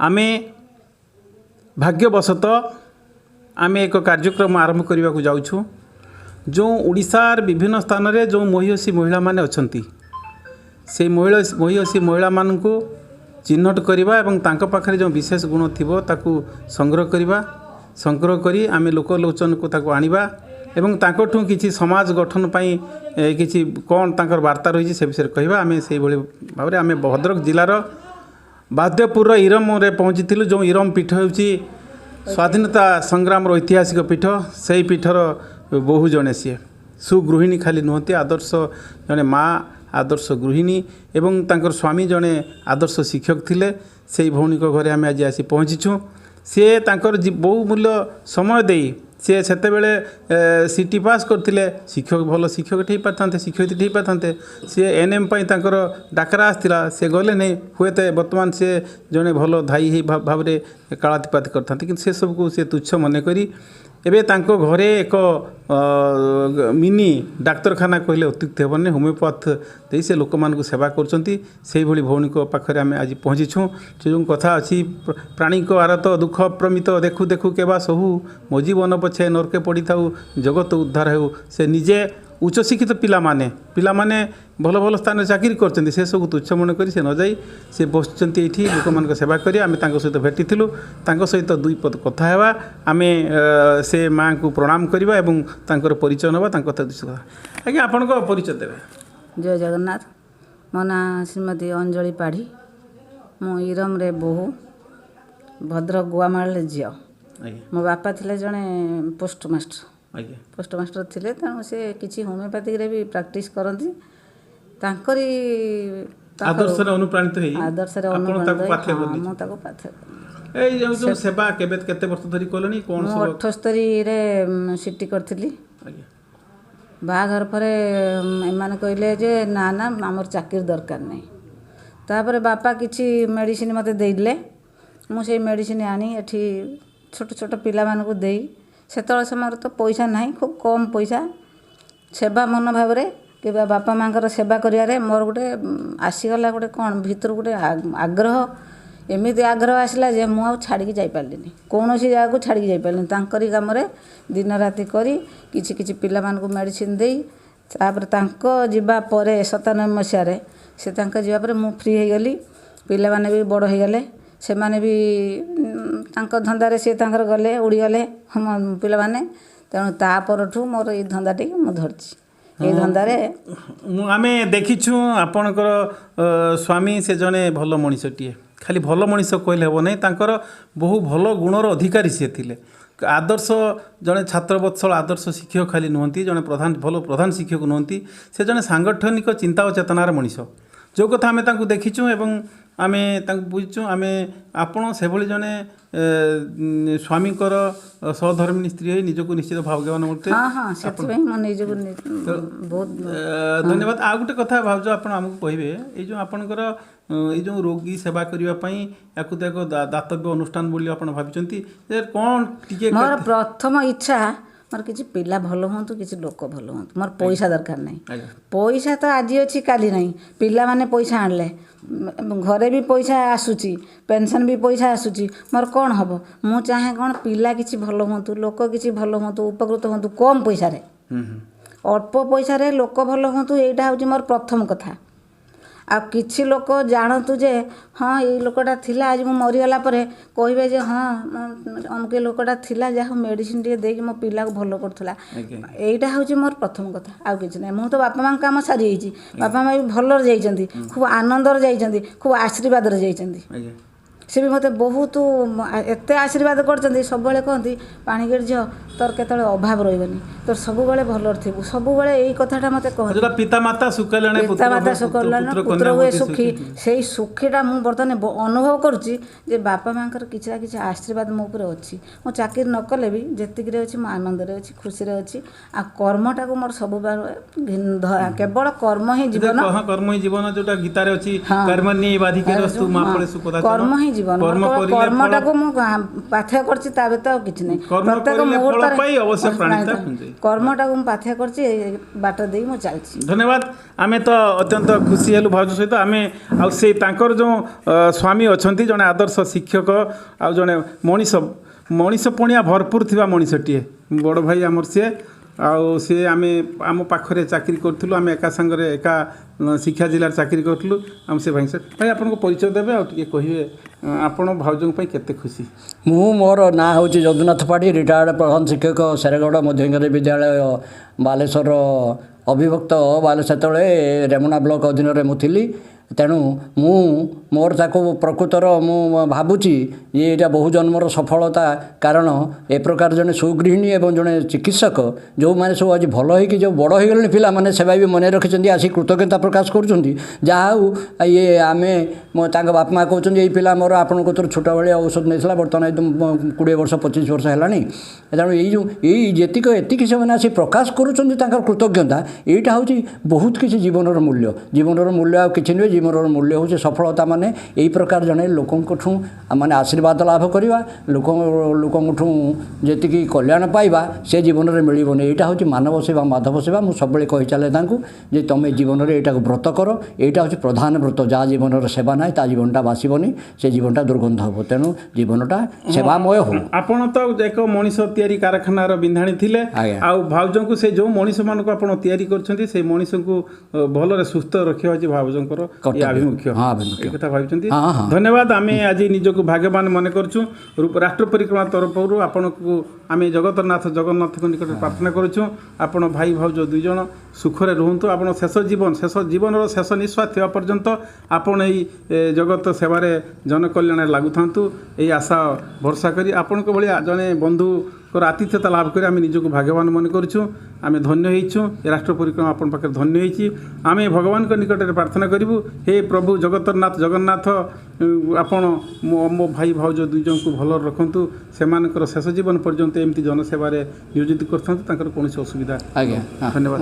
आमे भाग्यवशतः आमे एक कार्यक्रम आरंभ करने को जाऊँ जो ओडिशार विभिन्न स्थान में जो महिषी महिला माने अछंती से महिषी महिला मानू चिन्हट करवा एवं तांको पाखरे जो विशेष गुण थिबो ताकू संग्रह करी आमे लोकलोचन को ताकू आनिबा एवं तांकोठू किछि समाज गठन पई किछि कोन तांकर वार्ता रही से विषय कहवा आमे से भली भाबरे आमे भद्रक जिलार बाद्यपुर इरम रे पहुँची जो इरम पीठ होउछि स्वाधीनता संग्राम ऐतिहासिक पीठ से पीठर बहु जने सी सुगृहिणी खाली नुहति आदर्श जने माँ आदर्श गृहिणी एवं तांकर स्वामी जने आदर्श शिक्षक थिले से भौणी घरे आम आज आसी पहुँचीछूँ सी तांकर बहुमूल्य समय दे सी सेते बेले सीटी पास करते शिक्षक भल शिक्षक ठे पारे शिक्षयित्री ठे पारे सी एनएम तांकर डाकरा आसला से गले नहीं हुए तो बर्तमान से जड़े भल धाई भाव में कालातिपात करते कि से सबको से तुच्छ मन करी एबे तांको घरे एक मिनी डाक्तरखाना कहले अत्युक्त हेबनी होमिओपैथ दे से लोक मान सेवा करछंती से भली भौणी पाखरे आम आज पहुँचीछूँ से जो कथा अच्छी प्राणी को आरत दुख प्रमित देखु देखु केबा सहु मो जीवन पछे नरके पड़ी थाउ जगत उद्धार हो से निजे उच्च शिक्षित पिलामाने भल भल स्थान चाकरी करछंती से सब तुच्छ मन करी से न जाई से बसचंती एठी लोक मान सेवा करी आमे तांको सहित भेटिथिलु तांको सहित दुई पद कथा हेबा आमे से माँ को प्रणाम करबा एवं तांकर परिचय नबा तांको कथा दुसरा आज्ञा आपन को परिचय देबे। जय जगन्नाथ। मो ना श्रीमती अंजलि पाढ़ी मो इरम रे बहु भद्रक गुआमाल झियो मो बापा थिले जणे पोस्टमास्टर थिले तेणु से किसी होमिओपैथिक रे भी प्रैक्टिस करती तांकरी आदर्श रे अनुप्राणित हेई ए सेवा केते वर्ष धरि कोलनी कोन सब 78 रे सिटी करथिली बाघर पर एमाने कहले जे ना ना आमर चाकरी दरकार नहीं तापर बापा किछि मेडिसिन मते देइले मु से मेडिसिन आनी एठी छोट छोट पिला मानकु देई सेतळ समय तो पैसा नहीं खूब कम पैसा सेवा मन भाव रे कि बापा माँ सेवा करियारे मोर गोटे आसीगला गोटे कौन भीतर गोटे आग्रह एमती आग्रह आसला जे मु छाड़ी जाई पारलिनी कौन सी जगह को छाड़ी जाई पारलिनी तांकरी काम रे दिन राति करी किछि किछि पिला मानकु मेडिसिन देई तापर तांको जिबा परे 97 मसिया रे से तांको जिबा परे मु फ्री हे गली पिला माने भी बड़ हे गले से माने भी तांको धंदारे से तांकर गले उड़ी गले हम पिला माने तेणु ता परठू मोर ए धंदाटी मु धरछि ए धंदारे आमे देखिछु आपनकर स्वामी से जने भल मनीषटीए खाली भल मनीष कहले हेबो नै तांकर बहु भल गुणर अधिकारी से थिले आदर्श जड़े छात्र वत्सल आदर्श शिक्षक खाली नुहति जड़े प्रधान शिक्षक नुहति से जड़े सांगठनिक चिंता और चेतनार मनीष जो कथा आमे तांको देखिछु एवं आमे तांको बुझिछु आमे आपण से भली जने स्वामीकर सहधर्मिणी स्त्री निजको निश्चित भाग्यवान बोलते बहुत धन्यवाद। आ गोटे कथा भावज आप आमको कहे ये जो आपणकर ये जो रोगी सेवा करने या तो एक दातव्य अनुष्ठान बोली आप भाई कौन मोर प्रथम इच्छा मोर किसी पिला भल हूँ किसी लोक भल हूँ मोर पैसा दरकार नहीं पैसा तो आज अच्छी काली नहीं पिला माने पैसा आणले घरे भी पैसा आसूची पेंशन भी पैसा आसूची मोर कौन हम मु चाहे कौन पिला किसी भल हूँ लोक किसी भल हूँ उपकृत हूँ कम पैसा रे अल्प पैसा रे लोक भल हूँ यहाँ हूँ मोर प्रथम कथा आ किछि लोक जानतु जे हाँ ये लोकटा थिला आज मु मरीगला परे कहबे जे हाँ अमके लोकटा थिला जहाँ मेडिसिन टे देकी मो पिला को भलो करथला एटा हउची मोर प्रथम कथा आ किछि नै मु तो बापा मां काम सारी हिची बापा मां भी भलो जाइचंती खूब आनंद रे जाइचंती खूब आशीर्वाद रे जाइचंती से भी मत बहुत एत आशीर्वाद कर सब कहती पानी गेट झील तोर केत अभाव रही तोर सब भल थी सब यही कथाटा मत कहते पिता माता सुकल्याण पुत्र हुए सुखी से सुखीटा मुझे बर्तमान अनुभव करुच्ची बापा माँ किसी ना कि आशीर्वाद मो उपर अच्छी मो चाकरी न कले भी जी अच्छी मो आनंद अच्छी खुशी अच्छी आ कर्मटा को मोर सब केवल कर्म ही जीवन कर्म ही जीवन जो गीतार अच्छी कर्म ही ଜୀବନ କର୍ମ କରିଲେ କର୍ମଟାକୁ ମୁଁ ପାଥେୟ କରିଛି ତା ବ୍ୟତୀତ ଆଉ କିଛି ନାହିଁ କର୍ମ ପ୍ରତ୍ୟେକ କରିଲେ ଫଳ ମୁହୂର୍ତ୍ତରେ ପାଇ ଅବଶ୍ୟ ପ୍ରାଣିତା ପୁଞ୍ଜେ। କର୍ମଟାକୁ ମୁଁ ପାଥେୟ କରିଛି ଏ ବାଟ ଦେଇ ମୁଁ ଚାଲିଛି। ଧନ୍ୟବାଦ। ଆମେ ତ ଅତ୍ୟନ୍ତ ଖୁସି ହେଲୁ ଭାଉଜ ସହିତ। ଆମେ ଆଉ ସେ ତାଙ୍କର ଯେଉଁ ସ୍ୱାମୀ ଅଛନ୍ତି ଜଣେ ଆଦର୍ଶ ଶିକ୍ଷକ ଆଉ ଜଣେ ମଣିଷ ପଣିଆ ଭରପୁର ଥିବା ମଣିଷଟିଏ ବଡ଼ ଭାଇ ଆମର ସିଏ ଆଉ ସିଏ ଆମ ପାଖରେ ଚାକିରି କରୁଥିଲୁ ଆମେ ଏକା ସାଙ୍ଗରେ ଏକା ଶିକ୍ଷା ଜିଲ୍ଲାରେ ଚାକିରି କରୁଥିଲୁ ଆମ ସେ ଭାଇ ଭାଇ ଆପଣଙ୍କ ପରିଚୟ ଦେବେ ଆଉ ଟିକେ କହିବେ ଆପଣ ଭାଉଜଙ୍କ ପାଇଁ କେତେ ଖୁସି। ମୋର ନାଁ ହେଉଛି ଯଦୁନାଥ ପାଢ଼ୀ ରିଟାୟାର୍ଡ଼ ପ୍ରଧାନ ଶିକ୍ଷକ ଶେରଗଡ଼ ମଧ୍ୟଙ୍ଗରୀ ବିଦ୍ୟାଳୟ ବାଲେଶ୍ୱର ଅବିଭକ୍ତ ବାଲେଶ୍ୱର ସେତେବେଳେ ରେମୁଣା ବ୍ଲକ ଅଧୀନରେ ମୁଁ ଥିଲି। ତେଣୁ ମୋର ତାକୁ ପ୍ରକୃତର ମୁଁ ଭାବୁଛି ଯେ ଏଇଟା ବହୁ ଜନ୍ମର ସଫଳତା କାରଣ ଏ ପ୍ରକାର ଜଣେ ସୁଗୃହିଣୀ ଏବଂ ଜଣେ ଚିକିତ୍ସକ ଯେଉଁମାନେ ସବୁ ଆଜି ଭଲ ହେଇକି ଯେଉଁ ବଡ଼ ହେଇଗଲେଣି ପିଲାମାନେ ସେମାନେ ବି ମନେ ରଖିଛନ୍ତି ଆସି କୃତଜ୍ଞତା ପ୍ରକାଶ କରୁଛନ୍ତି। ଯାହା ହେଉ ଇଏ ତାଙ୍କ ବାପା ମା' କହୁଛନ୍ତି ଏଇ ପିଲା ମୋର ଆପଣଙ୍କ କତରୁ ଛୋଟବେଳେ ଔଷଧ ନେଇଥିଲା ବର୍ତ୍ତମାନ 20 ବର୍ଷ 25 ବର୍ଷ ହେଲାଣି। ତେଣୁ ଏତିକି ସେମାନେ ଆସି ପ୍ରକାଶ କରୁଛନ୍ତି ତାଙ୍କର କୃତଜ୍ଞତା ଏଇଟା ହେଉଛି ବହୁତ କିଛି ଜୀବନର ମୂଲ୍ୟ ଆଉ କିଛି ନୁହେଁ। ଜୀବନର ମୂଲ୍ୟ ହେଉଛି ସଫଳତା ମାନେ ଏଇ ପ୍ରକାର ଜଣେ ଲୋକଙ୍କଠୁ ମାନେ ଆଶୀର୍ବାଦ ଲାଭ କରିବା ଲୋକଙ୍କଠୁ ଯେତିକି କଲ୍ୟାଣ ପାଇବା ସେ ଜୀବନରେ ମିଳିବନି। ଏଇଟା ହେଉଛି ମାନବ ସେବା ମାଧବ ସେବା। ମୁଁ ସବୁବେଳେ କହିଚାଲେ ତାଙ୍କୁ ଯେ ତୁମେ ଜୀବନରେ ଏଇଟାକୁ ବ୍ରତ କର। ଏଇଟା ହେଉଛି ପ୍ରଧାନ ବ୍ରତ। ଯାହା ଜୀବନର ସେବା ନାହିଁ ତା ଜୀବନଟା ବାସିବନି ସେ ଜୀବନଟା ଦୁର୍ଗନ୍ଧ ହେବ। ତେଣୁ ଜୀବନଟା ସେବାମୟ ହେଉ। ଆପଣ ତ ଏକ ମଣିଷ ତିଆରି କାରଖାନାର ବିନ୍ଧାଣୀ ଥିଲେ ଆଉ ଭାଉଜଙ୍କୁ ସେ ଯେଉଁ ମଣିଷମାନଙ୍କୁ ଆପଣ ତିଆରି କରିଛନ୍ତି ସେଇ ମଣିଷଙ୍କୁ ଭଲରେ ସୁସ୍ଥ ରଖିବା ହେଉଛି ଭାଉଜଙ୍କର ଆଭିମୁଖ୍ୟ ଏ କଥା ଭାବିଛନ୍ତି। ଧନ୍ୟବାଦ। ଆମେ ଆଜି ନିଜକୁ ଭାଗ୍ୟବାନ ମନେ କରୁଛୁ। ରାଷ୍ଟ୍ର ପରିକ୍ରମା ତରଫରୁ ଆପଣଙ୍କୁ ଆମେ ଜଗନ୍ନାଥଙ୍କ ନିକଟରେ ପ୍ରାର୍ଥନା କରୁଛୁ ଆପଣ ଭାଇ ଭାଉଜ 2 ଜଣ ସୁଖରେ ରୁହନ୍ତୁ। ଆପଣ ଶେଷ ଜୀବନର ଶେଷ ନିଶ୍ୱାସ ଥିବା ପର୍ଯ୍ୟନ୍ତ ଆପଣ ଏଇ ଜଗତ ସେବାରେ ଜନକଲ୍ୟାଣରେ ଲାଗୁଥାନ୍ତୁ ଏଇ ଆଶା ଭରସା କରି ଆପଣଙ୍କ ଭଳିଆ ଜଣେ ବନ୍ଧୁଙ୍କର ଆତିଥ୍ୟତା ଲାଭ କରି ଆମେ ନିଜକୁ ଭାଗ୍ୟବାନ ମନେ କରୁଛୁ। ଆମେ ଧନ୍ୟ ହେଇଛୁ। ଏ ରାଷ୍ଟ୍ର ପରିକ୍ରମା ଆପଣଙ୍କ ପାଖରେ ଧନ୍ୟ ହେଇଛି। ଆମେ ଭଗବାନଙ୍କ ନିକଟରେ ପ୍ରାର୍ଥନା କରିବୁ ହେ ପ୍ରଭୁ ଜଗନ୍ନାଥ ଆପଣ ମୋ ଭାଇ ଭାଉଜ 2 ଜଣଙ୍କୁ ଭଲରେ ରଖନ୍ତୁ। ସେମାନଙ୍କର ଶେଷ ଜୀବନ ପର୍ଯ୍ୟନ୍ତ ଏମିତି ଜନସେବାରେ ନିୟୋଜିତ କରିଥାନ୍ତୁ ତାଙ୍କର କୌଣସି ଅସୁବିଧା। ଧନ୍ୟବାଦ।